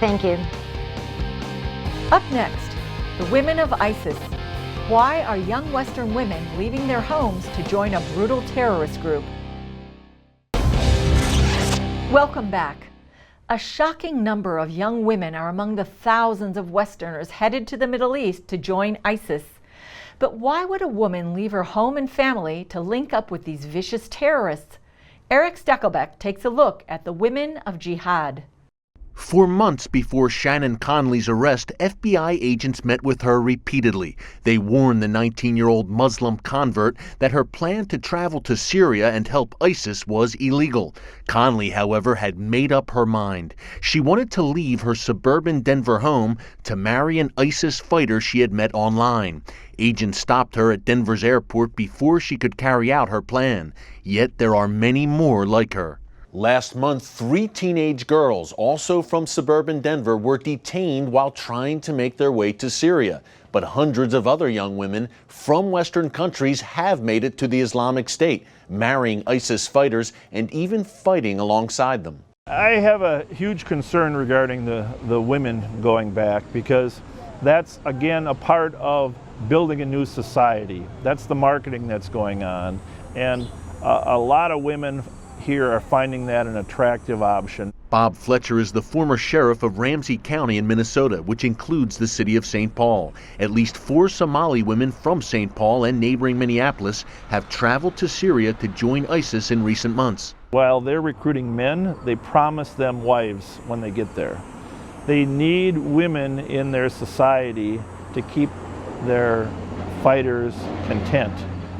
Thank you. Up next, the women of ISIS. Why are young Western women leaving their homes to join a brutal terrorist group? Welcome back. A shocking number of young women are among the thousands of Westerners headed to the Middle East to join ISIS. But why would a woman leave her home and family to link up with these vicious terrorists? Eric Steckelbeck takes a look at the women of jihad. For months before Shanon Conley's arrest, FBI agents met with her repeatedly. They warned the 19-year-old Muslim convert that her plan to travel to Syria and help ISIS was illegal. Conley, however, had made up her mind. She wanted to leave her suburban Denver home to marry an ISIS fighter she had met online. Agents stopped her at Denver's airport before she could carry out her plan. Yet there are many more like her. Last month, 3 teenage girls, also from suburban Denver, were detained while trying to make their way to Syria. But hundreds of other young women from Western countries have made it to the Islamic State, marrying ISIS fighters and even fighting alongside them. I have a huge concern regarding the women going back, because that's, again, a part of building a new society. That's the marketing that's going on. And a lot of women here are finding that an attractive option. Bob Fletcher is the former sheriff of Ramsey County in Minnesota, which includes the city of St. Paul. At least 4 Somali women from St. Paul and neighboring Minneapolis have traveled to Syria to join ISIS in recent months. While they're recruiting men, they promise them wives when they get there. They need women in their society to keep their fighters content.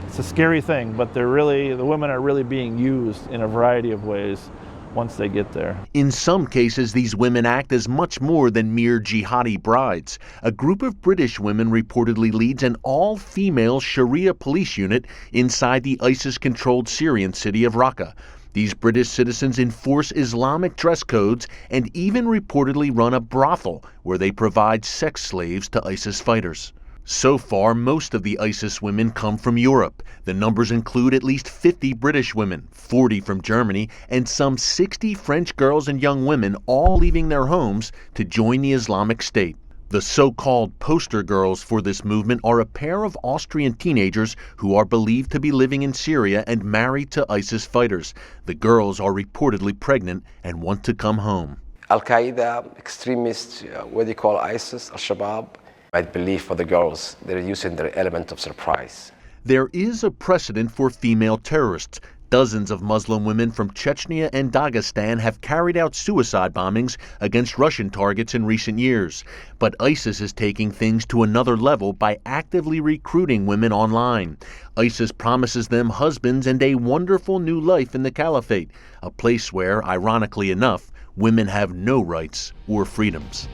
It's a scary thing, but the women are really being used in a variety of ways once they get there. In some cases, these women act as much more than mere jihadi brides. A group of British women reportedly leads an all-female Sharia police unit inside the ISIS-controlled Syrian city of Raqqa. These British citizens enforce Islamic dress codes and even reportedly run a brothel where they provide sex slaves to ISIS fighters. So far, most of the ISIS women come from Europe. The numbers include at least 50 British women, 40 from Germany, and some 60 French girls and young women, all leaving their homes to join the Islamic State. The so-called poster girls for this movement are a pair of Austrian teenagers who are believed to be living in Syria and married to ISIS fighters. The girls are reportedly pregnant and want to come home. Al-Qaeda, extremists, what they call ISIS, Al-Shabaab, I believe for the girls, they're using their element of surprise. There is a precedent for female terrorists. Dozens of Muslim women from Chechnya and Dagestan have carried out suicide bombings against Russian targets in recent years. But ISIS is taking things to another level by actively recruiting women online. ISIS promises them husbands and a wonderful new life in the caliphate, a place where, ironically enough, women have no rights or freedoms.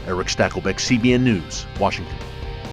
Eric Stackelbeck, CBN News, Washington.